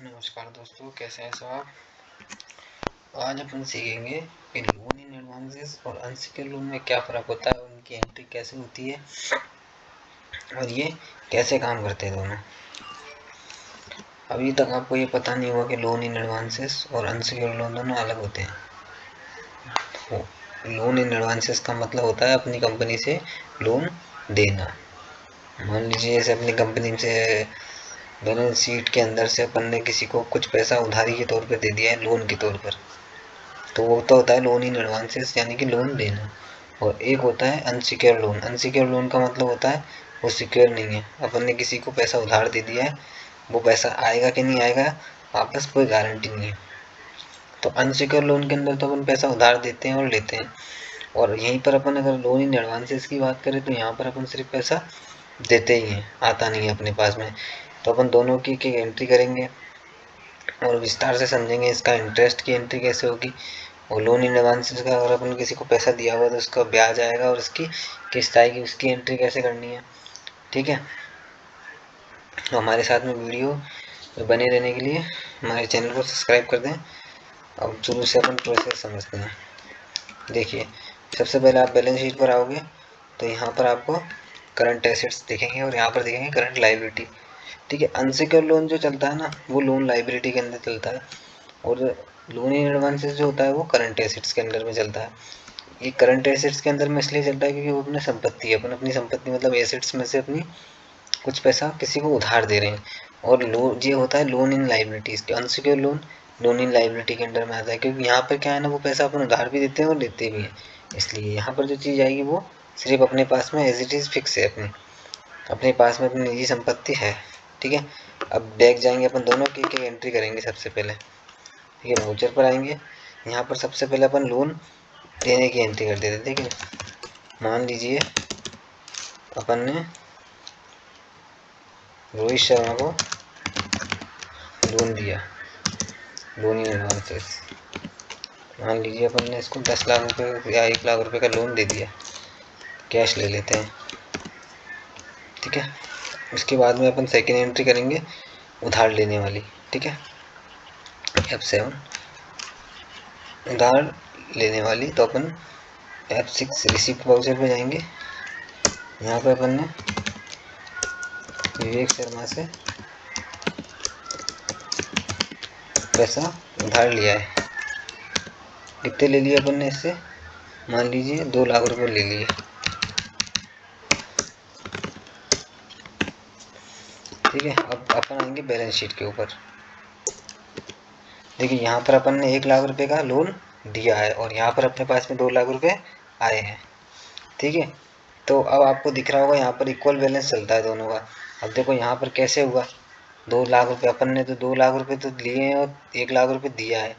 नमस्कार दोस्तों, कैसे हैं सब आप। आज अपन सीखेंगे कि लोन इन एडवांसेस और अनसिक्योर्ड लोन में क्या फ़र्क होता है, उनकी एंट्री कैसे होती है और ये कैसे काम करते हैं दोनों। अभी तक आपको ये पता नहीं होगा कि लोन इन एडवांसेस और अनसिक्योर्ड लोन दोनों अलग होते हैं। लोन इन एडवांसेस का मतलब होता है अपनी कंपनी से लोन देना। मान लीजिए जैसे अपनी कंपनी से बैलेंस शीट के अंदर से अपन ने किसी को कुछ पैसा उधारी के तौर पे दे दिया है, लोन के तौर पर, तो वो तो होता है लोन इन एडवांसेस, यानी कि लोन देना। और एक होता है अनसिक्योर लोन। अनसिक्योर लोन का मतलब होता है वो सिक्योर नहीं है, अपन ने किसी को पैसा उधार दे दिया है, वो पैसा आएगा कि नहीं आएगा वापस कोई गारंटी नहीं है। तो अनसिक्योर लोन के अंदर तो अपन पैसा उधार देते हैं और लेते हैं, और यहीं पर अपन अगर लोन इन एडवांसेस की बात करें तो यहाँ पर अपन सिर्फ पैसा देते ही हैं, आता नहीं है अपने पास में। तो अपन दोनों की एंट्री करेंगे और विस्तार से समझेंगे इसका इंटरेस्ट की एंट्री कैसे होगी, और लोन इन एडवांसेस का अगर अपन किसी को पैसा दिया हुआ तो उसका ब्याज आएगा और उसकी किस्त आएगी, उसकी एंट्री कैसे करनी है। ठीक है, तो हमारे साथ में वीडियो बने रहने के लिए हमारे चैनल को सब्सक्राइब कर दें। अब शुरू से अपन प्रोसेस समझते हैं। देखिए, सबसे पहले आप बैलेंस शीट पर आओगे तो यहाँ पर आपको करंट एसेट्स दिखेंगे और यहाँ पर दिखेंगे करंट लायबिलिटी। ठीक है, अनसिक्योर लोन जो चलता है ना वो लोन लायबिलिटी के अंदर चलता है, और लोन इन एडवांसेस जो होता है वो करंट एसेट्स के अंदर में चलता है। ये करंट एसेट्स के अंदर में इसलिए चलता है क्योंकि वो अपनी संपत्ति है, अपन अपनी संपत्ति मतलब एसेट्स में से अपनी कुछ पैसा किसी को उधार दे रहे हैं। और लोन ये होता है लोन इन लायबिलिटीज के, अनसिक्योर लोन लोन इन लायबिलिटी के अंडर में आता है, क्योंकि यहाँ पर क्या है ना, वो पैसा अपन उधार भी देते हैं और लेते भी हैं। इसलिए यहाँ पर जो चीज़ आएगी वो सिर्फ अपने पास में एज इट इज़ फिक्स है, अपने पास में अपनी निजी संपत्ति है। ठीक है, अब बैक जाएंगे अपन दोनों की एंट्री करेंगे सबसे पहले। ठीक है, वाउचर पर आएंगे, यहाँ पर सबसे पहले अपन लोन देने की एंट्री कर देते। ठीक है, मान लीजिए अपन ने रोहित शर्मा को लोन दिया, लोन इन एडवांसेस। मान लीजिए अपन ने इसको 10 लाख रुपए या 1 लाख रुपए का लोन दे दिया, कैश ले लेते हैं। ठीक है, उसके बाद में अपन सेकेंड एंट्री करेंगे उधार लेने वाली। ठीक है, F7 उधार लेने वाली, तो अपन F6 रिसिप्ट वाउचर पे जाएंगे। यहाँ पे अपन ने विवेक शर्मा से पैसा उधार लिया है। कितने ले लिए अपन ने इससे, मान लीजिए 2 लाख रुपए ले लिए। ठीक है, अब अपन आएंगे बैलेंस शीट के ऊपर। देखिए, यहाँ पर अपन ने 1 लाख रुपए का लोन दिया है और यहाँ पर अपने पास में 2 लाख रुपए आए हैं। ठीक है, तो अब आपको दिख रहा होगा यहाँ पर इक्वल बैलेंस चलता है दोनों का। अब देखो यहाँ पर कैसे हुआ, 2 लाख रुपए अपन ने तो 2 लाख रुपए तो लिए हैं और 1 लाख रुपए दिया है,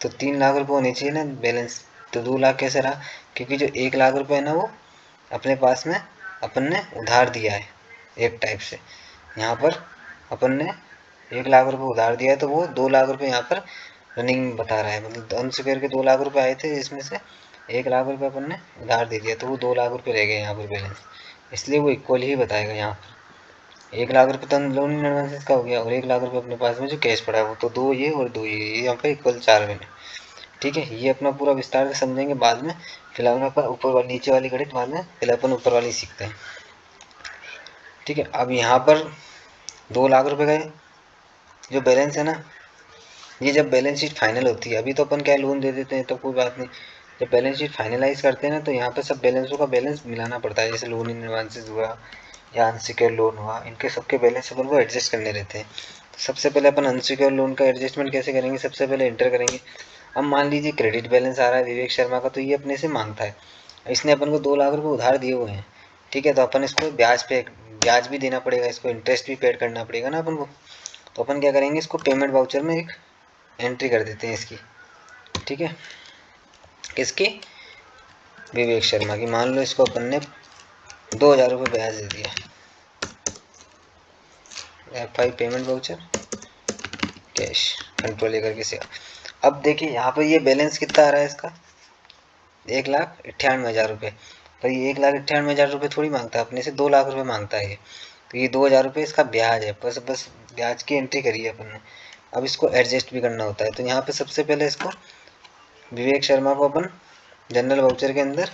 तो 3 लाख रुपए होने चाहिए ना बैलेंस। तो 2 लाख कैसे रहा, क्योंकि जो 1 लाख रुपए है ना वो अपने पास में अपन ने उधार दिया है एक टाइप से। यहाँ पर अपन ने 1 लाख रुपए उधार दिया है, तो वो 2 लाख रुपए यहाँ पर रनिंग बता रहा है, मतलब अनसिक्योर के 2 लाख रुपए आए थे, जिसमें से 1 लाख रुपए अपन ने उधार दे दिया, तो वो 2 लाख रुपए रह गए यहाँ पर बैलेंस। इसलिए वो इक्वल ही बताएगा यहाँ पर। 1 लाख रुपए तो लोन इन एडवांसेस का हो गया और 1 लाख रुपए अपने पास में जो कैश पड़ा है वो, तो 2 ये और 2 ये यहाँ पे इक्वल 4 बने। ठीक है, ये अपना पूरा विस्तार से समझेंगे बाद में। फिलहाल में अपन ऊपर वाली नीचे वाली गणित बाद में, पहले अपन ऊपर वाली सीखते हैं। ठीक है, अब यहाँ पर 2 लाख रुपए का जो बैलेंस है ना, ये जब बैलेंस शीट फाइनल होती है, अभी तो अपन क्या लोन दे देते हैं तो कोई बात नहीं, जब बैलेंस शीट फाइनलाइज करते हैं ना तो यहाँ पर सब बैलेंसों का बैलेंस मिलाना पड़ता है। जैसे लोन इन एडवांसेस हुआ या अनसिक्योर लोन हुआ, इनके सबके बैलेंस अपन को एडजस्ट करने रहते हैं। तो सबसे पहले अपन अनसिक्योर लोन का एडजस्टमेंट कैसे करेंगे, सबसे पहले इंटर करेंगे। अब मान लीजिए क्रेडिट बैलेंस आ रहा है विवेक शर्मा का, तो ये अपने से मांगता है, इसने अपन को 2 लाख रुपए उधार दिए हुए हैं। ठीक है, तो अपन इसको ब्याज भी देना पड़ेगा, इसको इंटरेस्ट भी पेड करना पड़ेगा ना अपन को। तो अपन क्या करेंगे, इसको पेमेंट वाउचर में एक एंट्री कर देते हैं इसकी। ठीक है, किसकी, विवेक शर्मा की। मान लो इसको अपन ने 2,000 रुपये ब्याज दे दिया, F5 payment voucher cash control लेकर के सेवा। अब देखिए यहाँ पर ये बैलेंस कितना आ रहा है इसका, 1,98,500 रुपये। तो ये 1,98,500 रुपये थोड़ी मांगता है अपने से, 2 लाख रुपये मांगता है ये। तो ये 2,000 रुपये इसका ब्याज है, बस ब्याज की एंट्री करी है अपन ने, अब इसको एडजस्ट भी करना होता है। तो यहाँ पे सबसे पहले इसको विवेक शर्मा को अपन जनरल वाउचर के अंदर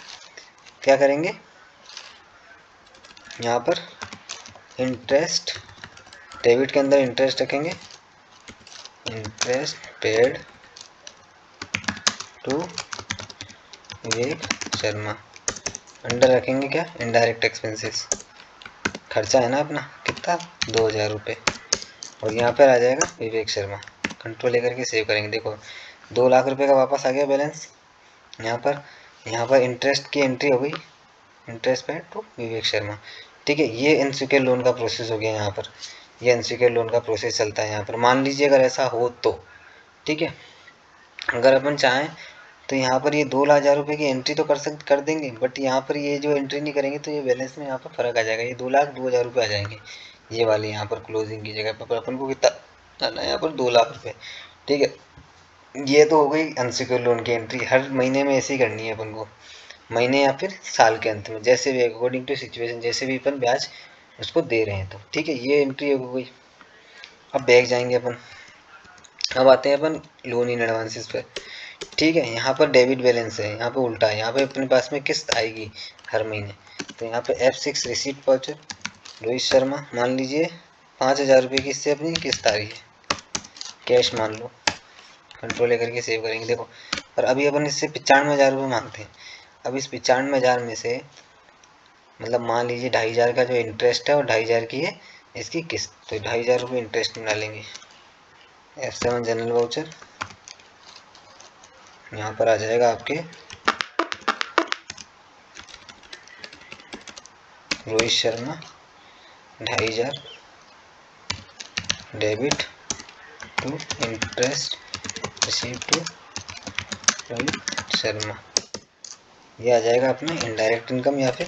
क्या करेंगे, यहाँ पर इंटरेस्ट डेबिट के अंदर इंटरेस्ट रखेंगे, interest paid to Vivek Sharma, under रखेंगे क्या, इनडायरेक्ट एक्सपेंसेस, खर्चा है ना अपना कितना 2000 रुपये, और यहाँ पर आ जाएगा विवेक शर्मा, कंट्रोल लेकर के सेव करेंगे। देखो 2 लाख रुपए का वापस आ गया बैलेंस यहाँ पर इंटरेस्ट की एंट्री हो गई, interest paid to Vivek Sharma. ठीक है, ये अनसिक्योर्ड लोन का प्रोसेस हो गया। यहाँ पर ये अनसिक्योर्ड लोन का प्रोसेस चलता है यहाँ पर, मान लीजिए अगर ऐसा हो तो, ठीक है, अगर अपन चाहें तो यहाँ पर ये 2,00,000 रुपये की एंट्री तो कर देंगे, बट यहाँ पर ये जो एंट्री नहीं करेंगे तो ये बैलेंस में यहाँ पर फर्क आ जाएगा, ये 2,02,000 रुपये आ जाएंगे ये वाले यहाँ पर क्लोजिंग की जगह पर अपन को कितना आना है यहाँ पर 2 लाख रुपये। ठीक है, ये तो हो गई अनसिक्योर्ड लोन की एंट्री, हर महीने में ऐसे ही करनी है अपन को, महीने या फिर साल के अंत में, जैसे भी अकॉर्डिंग टू सिचुएशन, जैसे भी अपन ब्याज उसको दे रहे हैं। तो ठीक है, ये एंट्री हो गई। अब बैक जाएंगे अपन, अब आते हैं अपन लोन इन एडवांसेस पे। ठीक है, यहाँ पर डेबिट बैलेंस है, यहाँ पे उल्टा है, यहाँ पे अपने पास में किस्त आएगी हर महीने। तो यहाँ पे F6 receipt voucher Rohit Sharma, मान लीजिए 5,000 रुपये की इससे अपनी किस्त आ रही है, कैश मान लो, कंट्रोल लेकर के सेव करेंगे। देखो, और अभी अपन इससे 95,000 रुपये मांगते हैं। अब इस 95,000 में से मतलब मान लीजिए 2,500 का जो इंटरेस्ट है और 2,500 की है इसकी किस्त, तो 2,500 रुपये इंटरेस्ट में डालेंगे। F7 जनरल वाउचर, यहाँ पर आ जाएगा आपके Rohit Sharma 2,500 debit to interest receive to Rohit Sharma, ये आ जाएगा अपना इनडायरेक्ट इनकम या फिर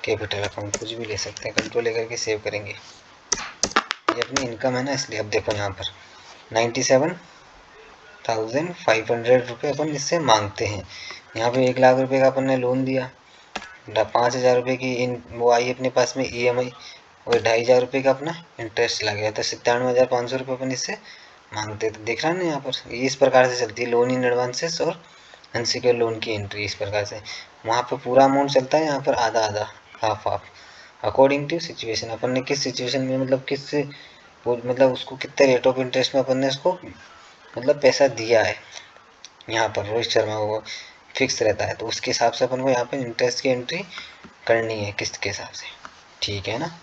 कैपिटल अकाउंट, कुछ भी ले सकते हैं, कंट्रोल लेकर के सेव करेंगे। ये अपनी इनकम है ना, इसलिए अब देखो यहाँ पर 97,500 रुपये अपन इससे मांगते हैं। यहाँ पे 1 लाख रुपए का अपन ने लोन दिया, 5,000 रुपये की वो आई अपने पास में EMI, और 2,500 रुपये का अपना इंटरेस्ट लग गया, तो 97,500 रुपये अपन इससे मांगते थे। देख रहा है ना यहाँ पर, ये इस प्रकार से चलती है लोन इन एडवांसेस और अनसिक्योर्ड लोन की एंट्री, इस प्रकार से। वहाँ पर पूरा अमाउंट चलता है, यहाँ पर आधा आधा, half half, according to situation, अपन ने किस सिचुएशन में मतलब किस मतलब उसको कितने रेट ऑफ इंटरेस्ट में अपन ने उसको मतलब पैसा दिया है, यहाँ पर रोहित शर्मा को फिक्स रहता है, तो उसके हिसाब से अपन को यहाँ पे इंटरेस्ट की एंट्री करनी है किस्त के हिसाब से। ठीक है ना।